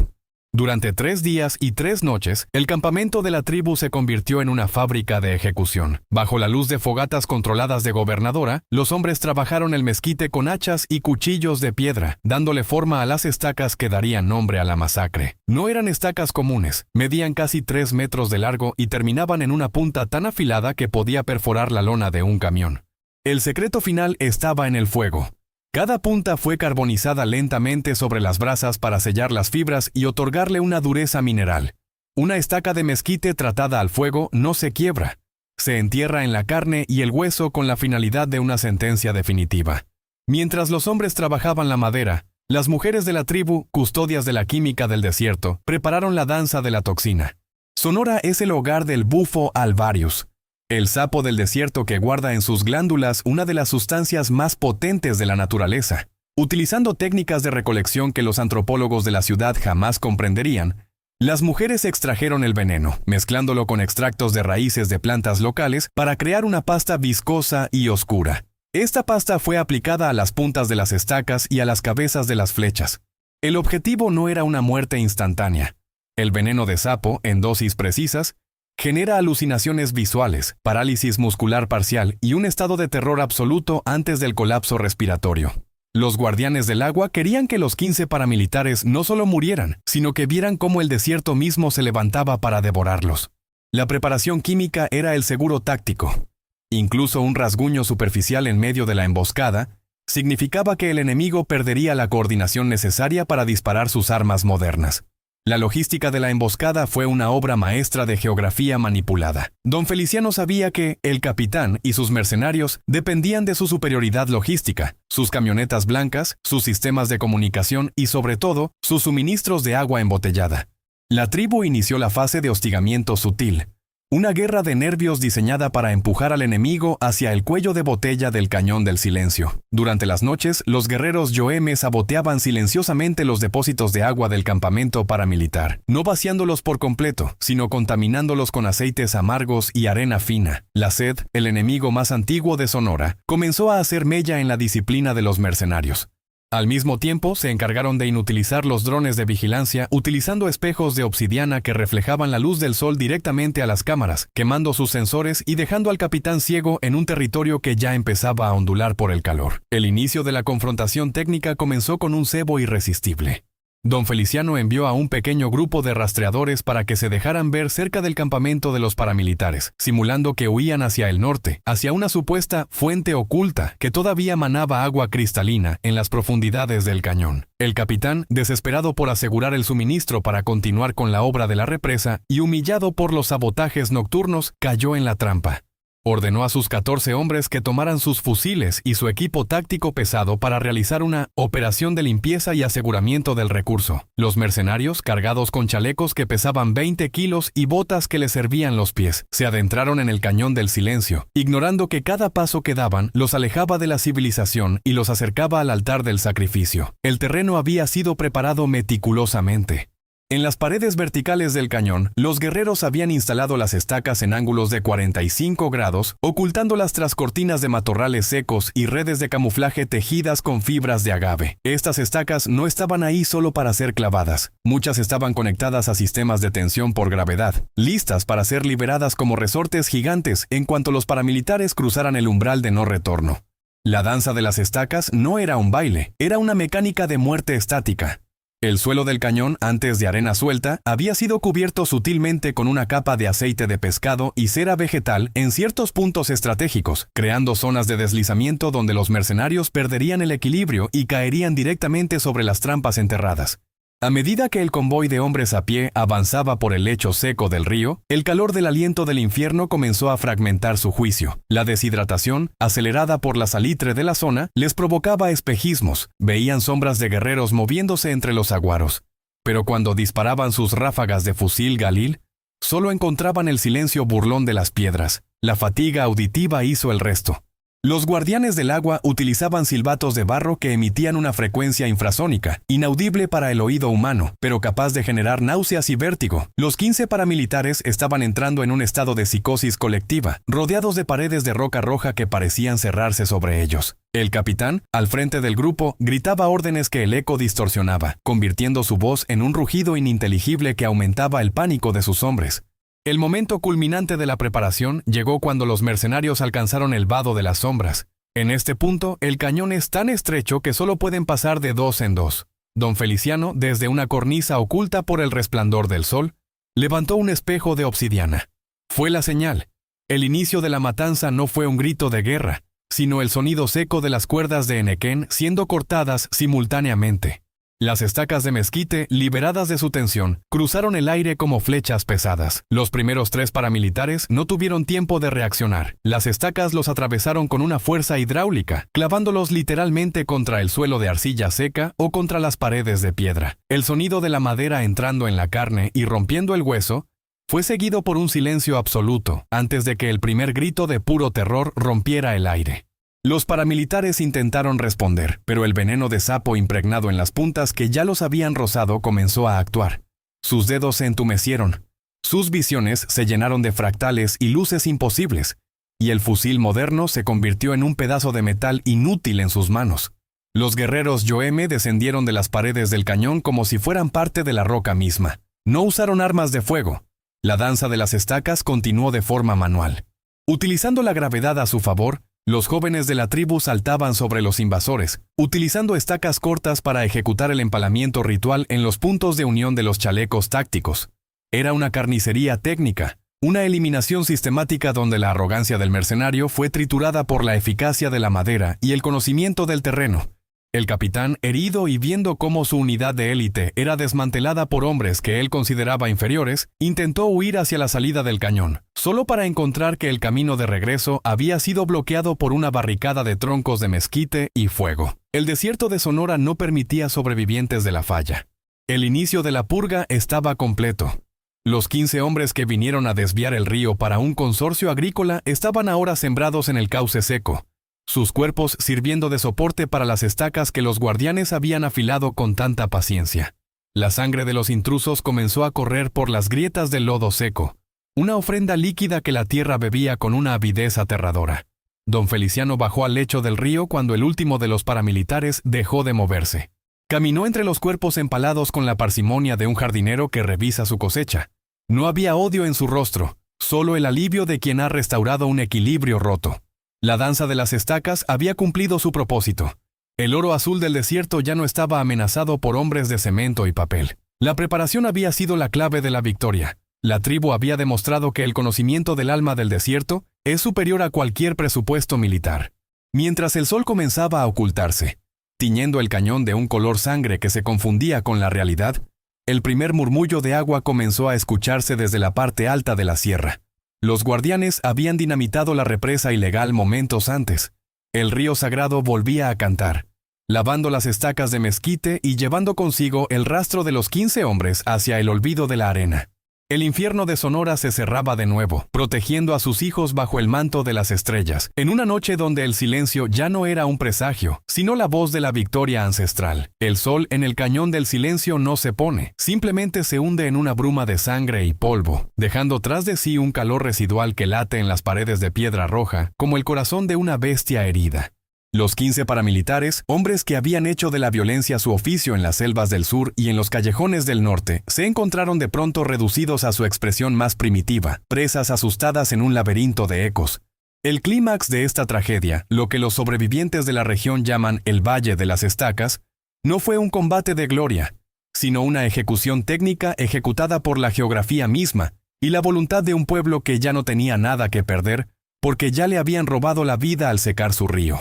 Durante 3 días y 3 noches, el campamento de la tribu se convirtió en una fábrica de ejecución. Bajo la luz de fogatas controladas de gobernadora, los hombres trabajaron el mezquite con hachas y cuchillos de piedra, dándole forma a las estacas que darían nombre a la masacre. No eran estacas comunes, medían casi 3 metros de largo y terminaban en una punta tan afilada que podía perforar la lona de un camión. El secreto final estaba en el fuego. Cada punta fue carbonizada lentamente sobre las brasas para sellar las fibras y otorgarle una dureza mineral. Una estaca de mezquite tratada al fuego no se quiebra. Se entierra en la carne y el hueso con la finalidad de una sentencia definitiva. Mientras los hombres trabajaban la madera, las mujeres de la tribu, custodias de la química del desierto, prepararon la danza de la toxina. Sonora es el hogar del bufo alvarius, el sapo del desierto que guarda en sus glándulas una de las sustancias más potentes de la naturaleza. Utilizando técnicas de recolección que los antropólogos de la ciudad jamás comprenderían, las mujeres extrajeron el veneno, mezclándolo con extractos de raíces de plantas locales para crear una pasta viscosa y oscura. Esta pasta fue aplicada a las puntas de las estacas y a las cabezas de las flechas. El objetivo no era una muerte instantánea. El veneno de sapo, en dosis precisas, genera alucinaciones visuales, parálisis muscular parcial y un estado de terror absoluto antes del colapso respiratorio. Los guardianes del agua querían que los 15 paramilitares no solo murieran, sino que vieran cómo el desierto mismo se levantaba para devorarlos. La preparación química era el seguro táctico. Incluso un rasguño superficial en medio de la emboscada significaba que el enemigo perdería la coordinación necesaria para disparar sus armas modernas. La logística de la emboscada fue una obra maestra de geografía manipulada. Don Feliciano sabía que el capitán y sus mercenarios dependían de su superioridad logística, sus camionetas blancas, sus sistemas de comunicación y, sobre todo, sus suministros de agua embotellada. La tribu inició la fase de hostigamiento sutil, una guerra de nervios diseñada para empujar al enemigo hacia el cuello de botella del cañón del silencio. Durante las noches, los guerreros yoeme saboteaban silenciosamente los depósitos de agua del campamento paramilitar, no vaciándolos por completo, sino contaminándolos con aceites amargos y arena fina. La sed, el enemigo más antiguo de Sonora, comenzó a hacer mella en la disciplina de los mercenarios. Al mismo tiempo, se encargaron de inutilizar los drones de vigilancia utilizando espejos de obsidiana que reflejaban la luz del sol directamente a las cámaras, quemando sus sensores y dejando al capitán ciego en un territorio que ya empezaba a ondular por el calor. El inicio de la confrontación técnica comenzó con un cebo irresistible. Don Feliciano envió a un pequeño grupo de rastreadores para que se dejaran ver cerca del campamento de los paramilitares, simulando que huían hacia el norte, hacia una supuesta fuente oculta que todavía manaba agua cristalina en las profundidades del cañón. El capitán, desesperado por asegurar el suministro para continuar con la obra de la represa y humillado por los sabotajes nocturnos, cayó en la trampa. Ordenó a sus 14 hombres que tomaran sus fusiles y su equipo táctico pesado para realizar una operación de limpieza y aseguramiento del recurso. Los mercenarios, cargados con chalecos que pesaban 20 kilos y botas que les servían los pies, se adentraron en el cañón del silencio, ignorando que cada paso que daban los alejaba de la civilización y los acercaba al altar del sacrificio. El terreno había sido preparado meticulosamente. En las paredes verticales del cañón, los guerreros habían instalado las estacas en ángulos de 45 grados, ocultándolas tras cortinas de matorrales secos y redes de camuflaje tejidas con fibras de agave. Estas estacas no estaban ahí solo para ser clavadas. Muchas estaban conectadas a sistemas de tensión por gravedad, listas para ser liberadas como resortes gigantes en cuanto los paramilitares cruzaran el umbral de no retorno. La danza de las estacas no era un baile, era una mecánica de muerte estática. El suelo del cañón, antes de arena suelta, había sido cubierto sutilmente con una capa de aceite de pescado y cera vegetal en ciertos puntos estratégicos, creando zonas de deslizamiento donde los mercenarios perderían el equilibrio y caerían directamente sobre las trampas enterradas. A medida que el convoy de hombres a pie avanzaba por el lecho seco del río, el calor del aliento del infierno comenzó a fragmentar su juicio. La deshidratación, acelerada por la salitre de la zona, les provocaba espejismos. Veían sombras de guerreros moviéndose entre los aguaros. Pero cuando disparaban sus ráfagas de fusil Galil, solo encontraban el silencio burlón de las piedras, La fatiga auditiva hizo el resto. Los guardianes del agua utilizaban silbatos de barro que emitían una frecuencia infrasónica, inaudible para el oído humano, pero capaz de generar náuseas y vértigo. Los 15 paramilitares estaban entrando en un estado de psicosis colectiva, rodeados de paredes de roca roja que parecían cerrarse sobre ellos. El capitán, al frente del grupo, gritaba órdenes que el eco distorsionaba, convirtiendo su voz en un rugido ininteligible que aumentaba el pánico de sus hombres. El momento culminante de la preparación llegó cuando los mercenarios alcanzaron el vado de las sombras. En este punto, el cañón es tan estrecho que solo pueden pasar de dos en dos. Don Feliciano, desde una cornisa oculta por el resplandor del sol, levantó un espejo de obsidiana. Fue la señal. El inicio de la matanza no fue un grito de guerra, sino el sonido seco de las cuerdas de Enequén siendo cortadas simultáneamente. Las estacas de mezquite, liberadas de su tensión, cruzaron el aire como flechas pesadas. Los primeros 3 paramilitares no tuvieron tiempo de reaccionar. Las estacas los atravesaron con una fuerza hidráulica, clavándolos literalmente contra el suelo de arcilla seca o contra las paredes de piedra. El sonido de la madera entrando en la carne y rompiendo el hueso fue seguido por un silencio absoluto, antes de que el primer grito de puro terror rompiera el aire. Los paramilitares intentaron responder, pero el veneno de sapo impregnado en las puntas que ya los habían rozado comenzó a actuar. Sus dedos se entumecieron, sus visiones se llenaron de fractales y luces imposibles, y el fusil moderno se convirtió en un pedazo de metal inútil en sus manos. Los guerreros Yoeme descendieron de las paredes del cañón como si fueran parte de la roca misma. No usaron armas de fuego. La danza de las estacas continuó de forma manual. Utilizando la gravedad a su favor, los jóvenes de la tribu saltaban sobre los invasores, utilizando estacas cortas para ejecutar el empalamiento ritual en los puntos de unión de los chalecos tácticos. Era una carnicería técnica, una eliminación sistemática donde la arrogancia del mercenario fue triturada por la eficacia de la madera y el conocimiento del terreno. El capitán, herido y viendo cómo su unidad de élite era desmantelada por hombres que él consideraba inferiores, intentó huir hacia la salida del cañón, solo para encontrar que el camino de regreso había sido bloqueado por una barricada de troncos de mezquite y fuego. El desierto de Sonora no permitía sobrevivientes de la falla. El inicio de la purga estaba completo. Los 15 hombres que vinieron a desviar el río para un consorcio agrícola estaban ahora sembrados en el cauce seco, sus cuerpos sirviendo de soporte para las estacas que los guardianes habían afilado con tanta paciencia. La sangre de los intrusos comenzó a correr por las grietas del lodo seco, una ofrenda líquida que la tierra bebía con una avidez aterradora. Don Feliciano bajó al lecho del río cuando el último de los paramilitares dejó de moverse. Caminó entre los cuerpos empalados con la parsimonia de un jardinero que revisa su cosecha. No había odio en su rostro, solo el alivio de quien ha restaurado un equilibrio roto. La danza de las estacas había cumplido su propósito. El oro azul del desierto ya no estaba amenazado por hombres de cemento y papel. La preparación había sido la clave de la victoria. La tribu había demostrado que el conocimiento del alma del desierto es superior a cualquier presupuesto militar. Mientras el sol comenzaba a ocultarse, tiñendo el cañón de un color sangre que se confundía con la realidad, el primer murmullo de agua comenzó a escucharse desde la parte alta de la sierra. Los guardianes habían dinamitado la represa ilegal momentos antes. El río sagrado volvía a cantar, lavando las estacas de mezquite y llevando consigo el rastro de los 15 hombres hacia el olvido de la arena. El infierno de Sonora se cerraba de nuevo, protegiendo a sus hijos bajo el manto de las estrellas, en una noche donde el silencio ya no era un presagio, sino la voz de la victoria ancestral. El sol en el cañón del silencio no se pone, simplemente se hunde en una bruma de sangre y polvo, dejando tras de sí un calor residual que late en las paredes de piedra roja, como el corazón de una bestia herida. Los 15 paramilitares, hombres que habían hecho de la violencia su oficio en las selvas del sur y en los callejones del norte, se encontraron de pronto reducidos a su expresión más primitiva, presas asustadas en un laberinto de ecos. El clímax de esta tragedia, lo que los sobrevivientes de la región llaman el Valle de las Estacas, no fue un combate de gloria, sino una ejecución técnica ejecutada por la geografía misma y la voluntad de un pueblo que ya no tenía nada que perder, porque ya le habían robado la vida al secar su río.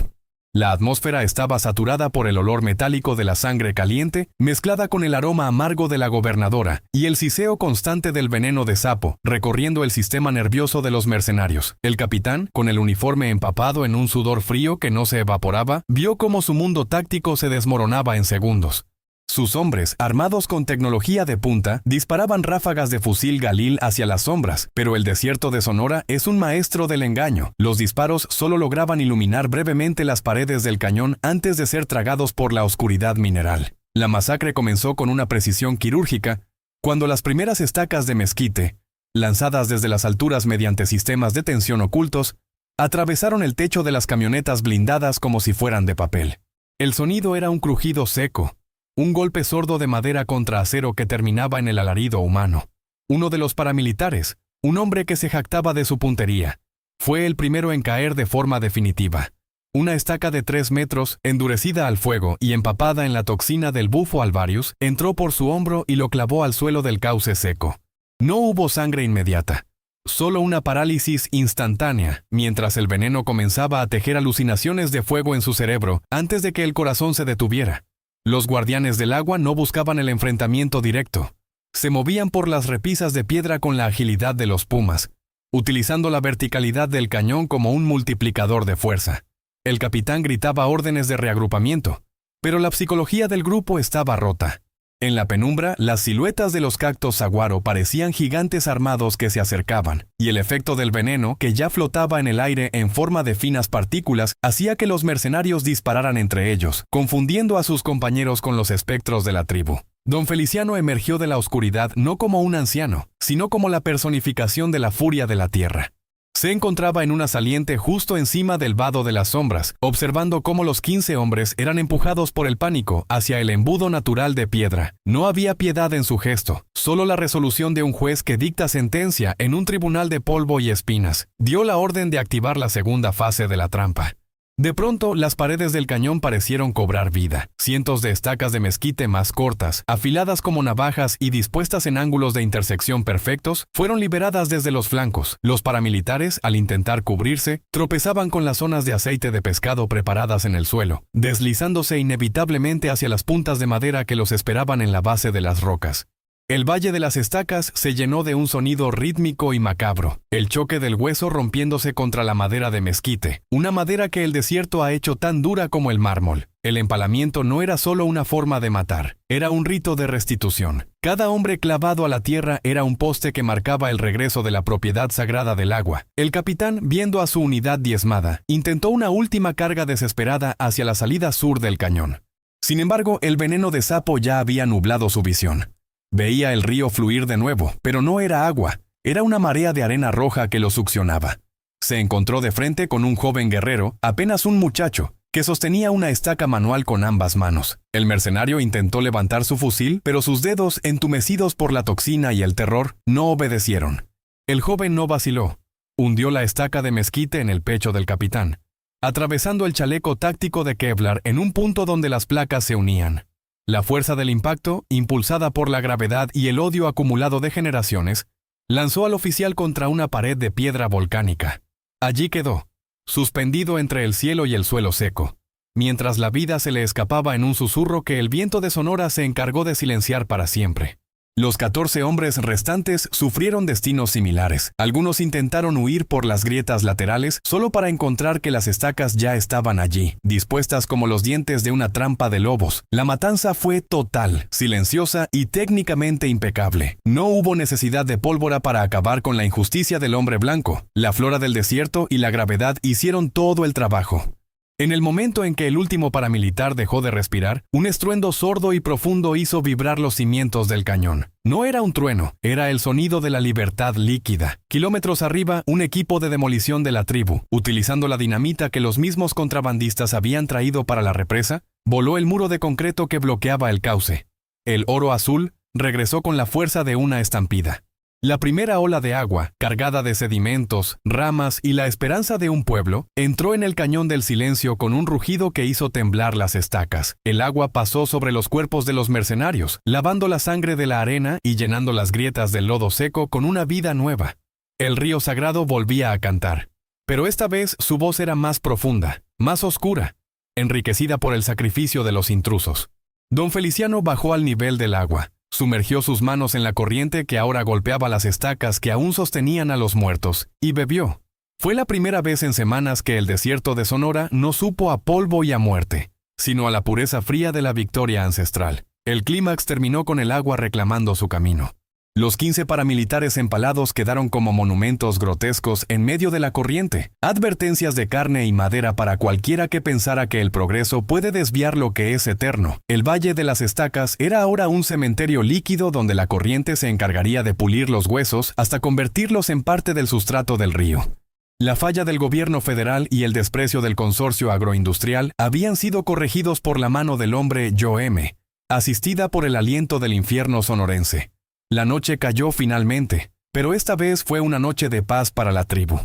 La atmósfera estaba saturada por el olor metálico de la sangre caliente, mezclada con el aroma amargo de la gobernadora y el siseo constante del veneno de sapo, recorriendo el sistema nervioso de los mercenarios. El capitán, con el uniforme empapado en un sudor frío que no se evaporaba, vio cómo su mundo táctico se desmoronaba en segundos. Sus hombres, armados con tecnología de punta, disparaban ráfagas de fusil Galil hacia las sombras, pero el desierto de Sonora es un maestro del engaño. Los disparos solo lograban iluminar brevemente las paredes del cañón antes de ser tragados por la oscuridad mineral. La masacre comenzó con una precisión quirúrgica, cuando las primeras estacas de mezquite, lanzadas desde las alturas mediante sistemas de tensión ocultos, atravesaron el techo de las camionetas blindadas como si fueran de papel. El sonido era un crujido seco, un golpe sordo de madera contra acero que terminaba en el alarido humano. Uno de los paramilitares, un hombre que se jactaba de su puntería, fue el primero en caer de forma definitiva. Una estaca de 3 metros, endurecida al fuego y empapada en la toxina del bufo alvarius, entró por su hombro y lo clavó al suelo del cauce seco. No hubo sangre inmediata, solo una parálisis instantánea, mientras el veneno comenzaba a tejer alucinaciones de fuego en su cerebro antes de que el corazón se detuviera. Los guardianes del agua no buscaban el enfrentamiento directo. Se movían por las repisas de piedra con la agilidad de los pumas, utilizando la verticalidad del cañón como un multiplicador de fuerza. El capitán gritaba órdenes de reagrupamiento, pero la psicología del grupo estaba rota. En la penumbra, las siluetas de los cactos saguaro parecían gigantes armados que se acercaban, y el efecto del veneno, que ya flotaba en el aire en forma de finas partículas, hacía que los mercenarios dispararan entre ellos, confundiendo a sus compañeros con los espectros de la tribu. Don Feliciano emergió de la oscuridad no como un anciano, sino como la personificación de la furia de la tierra. Se encontraba en una saliente justo encima del vado de las sombras, observando cómo los 15 hombres eran empujados por el pánico hacia el embudo natural de piedra. No había piedad en su gesto, solo la resolución de un juez que dicta sentencia en un tribunal de polvo y espinas. Dio la orden de activar la segunda fase de la trampa. De pronto, las paredes del cañón parecieron cobrar vida. Cientos de estacas de mezquite más cortas, afiladas como navajas y dispuestas en ángulos de intersección perfectos, fueron liberadas desde los flancos. Los paramilitares, al intentar cubrirse, tropezaban con las zonas de aceite de pescado preparadas en el suelo, deslizándose inevitablemente hacia las puntas de madera que los esperaban en la base de las rocas. El valle de las estacas se llenó de un sonido rítmico y macabro, el choque del hueso rompiéndose contra la madera de mezquite, una madera que el desierto ha hecho tan dura como el mármol. El empalamiento no era solo una forma de matar, era un rito de restitución. Cada hombre clavado a la tierra era un poste que marcaba el regreso de la propiedad sagrada del agua. El capitán, viendo a su unidad diezmada, intentó una última carga desesperada hacia la salida sur del cañón. Sin embargo, el veneno de sapo ya había nublado su visión. Veía el río fluir de nuevo, pero no era agua, era una marea de arena roja que lo succionaba. Se encontró de frente con un joven guerrero, apenas un muchacho, que sostenía una estaca manual con ambas manos. El mercenario intentó levantar su fusil, pero sus dedos, entumecidos por la toxina y el terror, no obedecieron. El joven no vaciló. Hundió la estaca de mezquite en el pecho del capitán, atravesando el chaleco táctico de Kevlar en un punto donde las placas se unían. La fuerza del impacto, impulsada por la gravedad y el odio acumulado de generaciones, lanzó al oficial contra una pared de piedra volcánica. Allí quedó, suspendido entre el cielo y el suelo seco, mientras la vida se le escapaba en un susurro que el viento de Sonora se encargó de silenciar para siempre. Los 14 hombres restantes sufrieron destinos similares. Algunos intentaron huir por las grietas laterales solo para encontrar que las estacas ya estaban allí, dispuestas como los dientes de una trampa de lobos. La matanza fue total, silenciosa y técnicamente impecable. No hubo necesidad de pólvora para acabar con la injusticia del hombre blanco. La flora del desierto y la gravedad hicieron todo el trabajo. En el momento en que el último paramilitar dejó de respirar, un estruendo sordo y profundo hizo vibrar los cimientos del cañón. No era un trueno, era el sonido de la libertad líquida. Kilómetros arriba, un equipo de demolición de la tribu, utilizando la dinamita que los mismos contrabandistas habían traído para la represa, voló el muro de concreto que bloqueaba el cauce. El oro azul regresó con la fuerza de una estampida. La primera ola de agua, cargada de sedimentos, ramas y la esperanza de un pueblo, entró en el cañón del silencio con un rugido que hizo temblar las estacas. El agua pasó sobre los cuerpos de los mercenarios, lavando la sangre de la arena y llenando las grietas del lodo seco con una vida nueva. El río sagrado volvía a cantar. Pero esta vez su voz era más profunda, más oscura, enriquecida por el sacrificio de los intrusos. Don Feliciano bajó al nivel del agua. Sumergió sus manos en la corriente que ahora golpeaba las estacas que aún sostenían a los muertos, y bebió. Fue la primera vez en semanas que el desierto de Sonora no supo a polvo y a muerte, sino a la pureza fría de la victoria ancestral. El clímax terminó con el agua reclamando su camino. Los 15 paramilitares empalados quedaron como monumentos grotescos en medio de la corriente, advertencias de carne y madera para cualquiera que pensara que el progreso puede desviar lo que es eterno. El Valle de las Estacas era ahora un cementerio líquido donde la corriente se encargaría de pulir los huesos hasta convertirlos en parte del sustrato del río. La falla del gobierno federal y el desprecio del consorcio agroindustrial habían sido corregidos por la mano del hombre Yo-M, asistida por el aliento del infierno sonorense. La noche cayó finalmente, pero esta vez fue una noche de paz para la tribu.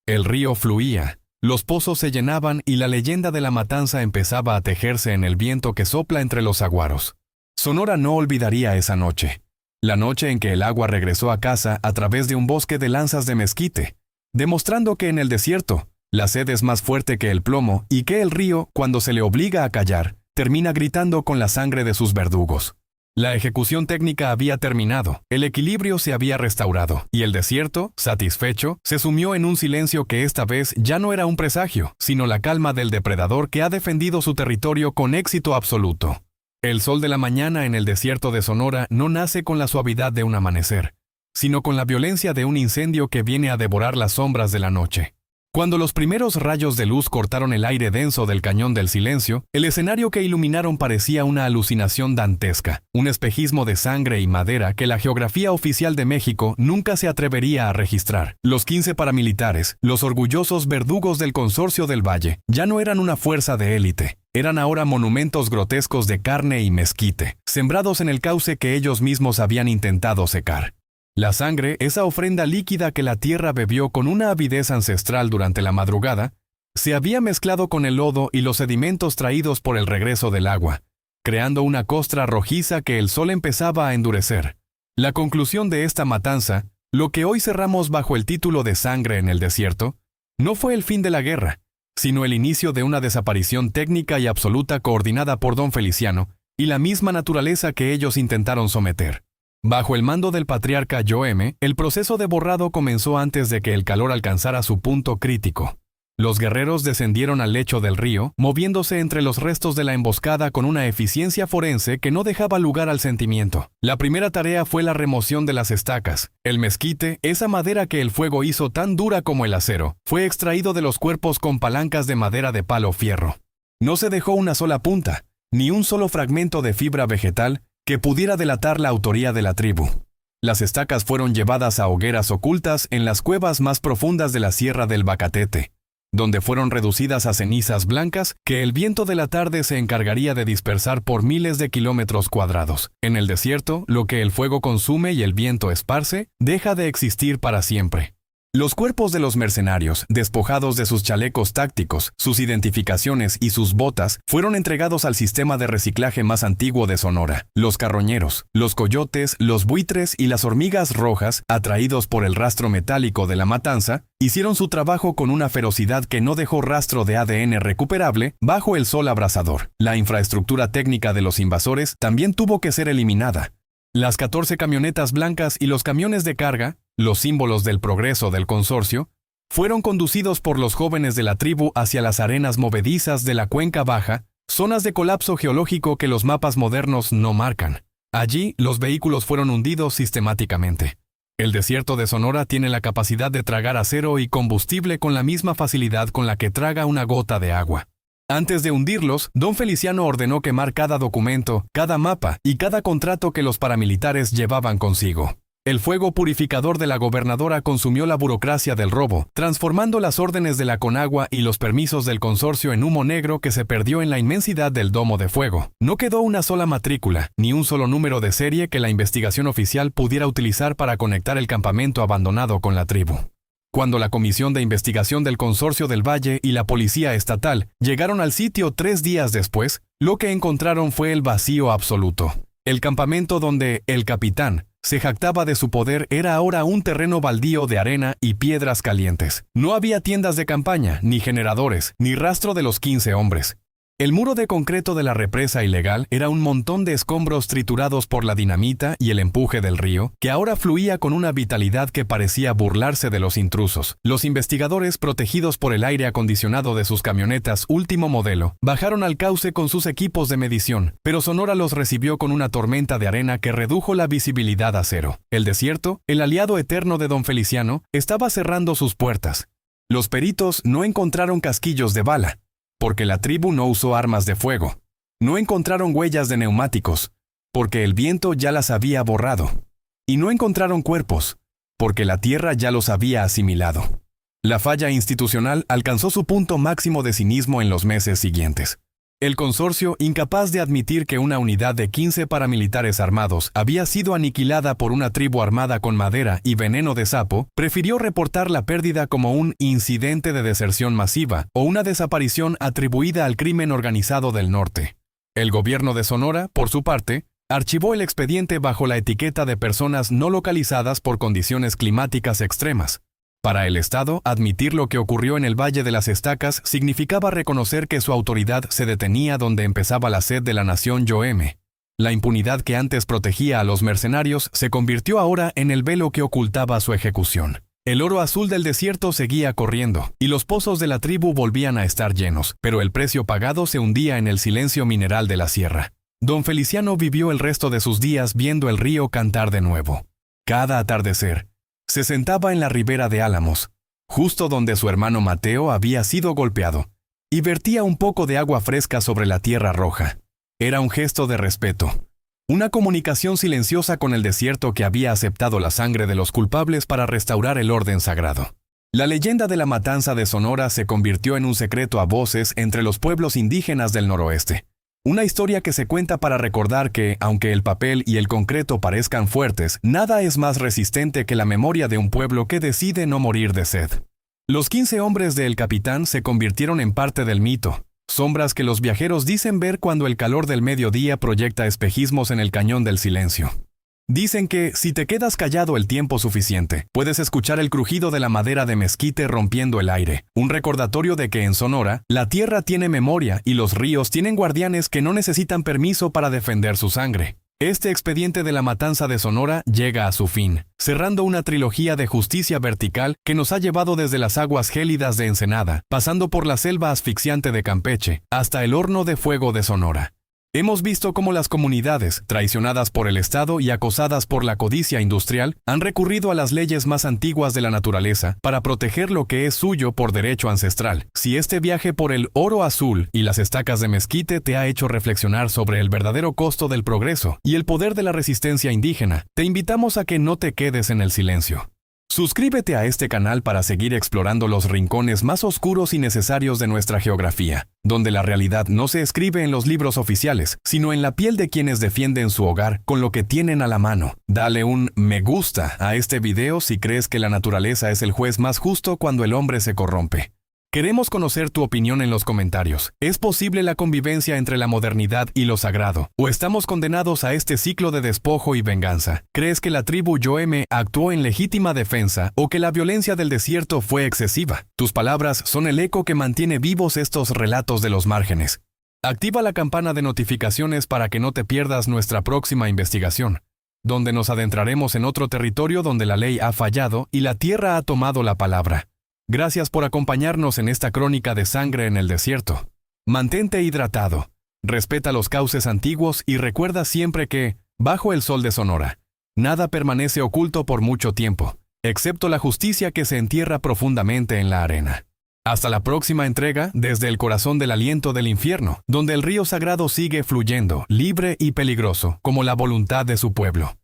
El río fluía, los pozos se llenaban y la leyenda de la matanza empezaba a tejerse en el viento que sopla entre los saguaros. Sonora no olvidaría esa noche. La noche en que el agua regresó a casa a través de un bosque de lanzas de mezquite, demostrando que en el desierto, la sed es más fuerte que el plomo y que el río, cuando se le obliga a callar, termina gritando con la sangre de sus verdugos. La ejecución técnica había terminado, el equilibrio se había restaurado, y el desierto, satisfecho, se sumió en un silencio que esta vez ya no era un presagio, sino la calma del depredador que ha defendido su territorio con éxito absoluto. El sol de la mañana en el desierto de Sonora no nace con la suavidad de un amanecer, sino con la violencia de un incendio que viene a devorar las sombras de la noche. Cuando los primeros rayos de luz cortaron el aire denso del cañón del silencio, el escenario que iluminaron parecía una alucinación dantesca, un espejismo de sangre y madera que la geografía oficial de México nunca se atrevería a registrar. Los 15 paramilitares, los orgullosos verdugos del Consorcio del Valle, ya no eran una fuerza de élite. Eran ahora monumentos grotescos de carne y mezquite, sembrados en el cauce que ellos mismos habían intentado secar. La sangre, esa ofrenda líquida que la tierra bebió con una avidez ancestral durante la madrugada, se había mezclado con el lodo y los sedimentos traídos por el regreso del agua, creando una costra rojiza que el sol empezaba a endurecer. La conclusión de esta matanza, lo que hoy cerramos bajo el título de Sangre en el desierto, no fue el fin de la guerra, sino el inicio de una desaparición técnica y absoluta coordinada por don Feliciano y la misma naturaleza que ellos intentaron someter. Bajo el mando del patriarca Yo-M, el proceso de borrado comenzó antes de que el calor alcanzara su punto crítico. Los guerreros descendieron al lecho del río, moviéndose entre los restos de la emboscada con una eficiencia forense que no dejaba lugar al sentimiento. La primera tarea fue la remoción de las estacas. El mezquite, esa madera que el fuego hizo tan dura como el acero, fue extraído de los cuerpos con palancas de madera de palo fierro. No se dejó una sola punta, ni un solo fragmento de fibra vegetal que pudiera delatar la autoría de la tribu. Las estacas fueron llevadas a hogueras ocultas en las cuevas más profundas de la Sierra del Bacatete, donde fueron reducidas a cenizas blancas que el viento de la tarde se encargaría de dispersar por miles de kilómetros cuadrados. En el desierto, lo que el fuego consume y el viento esparce, deja de existir para siempre. Los cuerpos de los mercenarios, despojados de sus chalecos tácticos, sus identificaciones y sus botas, fueron entregados al sistema de reciclaje más antiguo de Sonora. Los carroñeros, los coyotes, los buitres y las hormigas rojas, atraídos por el rastro metálico de la matanza, hicieron su trabajo con una ferocidad que no dejó rastro de ADN recuperable bajo el sol abrasador. La infraestructura técnica de los invasores también tuvo que ser eliminada. Las 14 camionetas blancas y los camiones de carga, los símbolos del progreso del consorcio, fueron conducidos por los jóvenes de la tribu hacia las arenas movedizas de la Cuenca Baja, zonas de colapso geológico que los mapas modernos no marcan. Allí, los vehículos fueron hundidos sistemáticamente. El desierto de Sonora tiene la capacidad de tragar acero y combustible con la misma facilidad con la que traga una gota de agua. Antes de hundirlos, don Feliciano ordenó quemar cada documento, cada mapa y cada contrato que los paramilitares llevaban consigo. El fuego purificador de la gobernadora consumió la burocracia del robo, transformando las órdenes de la Conagua y los permisos del consorcio en humo negro que se perdió en la inmensidad del domo de fuego. No quedó una sola matrícula, ni un solo número de serie que la investigación oficial pudiera utilizar para conectar el campamento abandonado con la tribu. Cuando la Comisión de Investigación del Consorcio del Valle y la Policía Estatal llegaron al sitio 3 días después, lo que encontraron fue el vacío absoluto. El campamento donde el capitán se jactaba de su poder era ahora un terreno baldío de arena y piedras calientes. No había tiendas de campaña, ni generadores, ni rastro de los 15 hombres. El muro de concreto de la represa ilegal era un montón de escombros triturados por la dinamita y el empuje del río, que ahora fluía con una vitalidad que parecía burlarse de los intrusos. Los investigadores, protegidos por el aire acondicionado de sus camionetas último modelo, bajaron al cauce con sus equipos de medición, pero Sonora los recibió con una tormenta de arena que redujo la visibilidad a cero. El desierto, el aliado eterno de don Feliciano, estaba cerrando sus puertas. Los peritos no encontraron casquillos de bala, porque la tribu no usó armas de fuego. No encontraron huellas de neumáticos, porque el viento ya las había borrado. Y no encontraron cuerpos, porque la tierra ya los había asimilado. La falla institucional alcanzó su punto máximo de cinismo en los meses siguientes. El consorcio, incapaz de admitir que una unidad de 15 paramilitares armados había sido aniquilada por una tribu armada con madera y veneno de sapo, prefirió reportar la pérdida como un incidente de deserción masiva o una desaparición atribuida al crimen organizado del norte. El gobierno de Sonora, por su parte, archivó el expediente bajo la etiqueta de personas no localizadas por condiciones climáticas extremas. Para el Estado, admitir lo que ocurrió en el Valle de las Estacas significaba reconocer que su autoridad se detenía donde empezaba la sed de la nación Yoeme. La impunidad que antes protegía a los mercenarios se convirtió ahora en el velo que ocultaba su ejecución. El oro azul del desierto seguía corriendo, y los pozos de la tribu volvían a estar llenos, pero el precio pagado se hundía en el silencio mineral de la sierra. Don Feliciano vivió el resto de sus días viendo el río cantar de nuevo. Cada atardecer, se sentaba en la ribera de Álamos, justo donde su hermano Mateo había sido golpeado, y vertía un poco de agua fresca sobre la tierra roja. Era un gesto de respeto, una comunicación silenciosa con el desierto que había aceptado la sangre de los culpables para restaurar el orden sagrado. La leyenda de la matanza de Sonora se convirtió en un secreto a voces entre los pueblos indígenas del noroeste. Una historia que se cuenta para recordar que, aunque el papel y el concreto parezcan fuertes, nada es más resistente que la memoria de un pueblo que decide no morir de sed. Los 15 hombres del capitán se convirtieron en parte del mito, sombras que los viajeros dicen ver cuando el calor del mediodía proyecta espejismos en el cañón del silencio. Dicen que, si te quedas callado el tiempo suficiente, puedes escuchar el crujido de la madera de mezquite rompiendo el aire, un recordatorio de que en Sonora, la tierra tiene memoria y los ríos tienen guardianes que no necesitan permiso para defender su sangre. Este expediente de la matanza de Sonora llega a su fin, cerrando una trilogía de justicia vertical que nos ha llevado desde las aguas gélidas de Ensenada, pasando por la selva asfixiante de Campeche, hasta el horno de fuego de Sonora. Hemos visto cómo las comunidades, traicionadas por el Estado y acosadas por la codicia industrial, han recurrido a las leyes más antiguas de la naturaleza para proteger lo que es suyo por derecho ancestral. Si este viaje por el oro azul y las estacas de mezquite te ha hecho reflexionar sobre el verdadero costo del progreso y el poder de la resistencia indígena, te invitamos a que no te quedes en el silencio. Suscríbete a este canal para seguir explorando los rincones más oscuros y necesarios de nuestra geografía, donde la realidad no se escribe en los libros oficiales, sino en la piel de quienes defienden su hogar con lo que tienen a la mano. Dale un me gusta a este video si crees que la naturaleza es el juez más justo cuando el hombre se corrompe. Queremos conocer tu opinión en los comentarios. ¿Es posible la convivencia entre la modernidad y lo sagrado? ¿O estamos condenados a este ciclo de despojo y venganza? ¿Crees que la tribu Yoeme actuó en legítima defensa o que la violencia del desierto fue excesiva? Tus palabras son el eco que mantiene vivos estos relatos de los márgenes. Activa la campana de notificaciones para que no te pierdas nuestra próxima investigación, donde nos adentraremos en otro territorio donde la ley ha fallado y la tierra ha tomado la palabra. Gracias por acompañarnos en esta crónica de sangre en el desierto. Mantente hidratado, respeta los cauces antiguos y recuerda siempre que, bajo el sol de Sonora, nada permanece oculto por mucho tiempo, excepto la justicia que se entierra profundamente en la arena. Hasta la próxima entrega desde el corazón del aliento del infierno, donde el río sagrado sigue fluyendo, libre y peligroso, como la voluntad de su pueblo.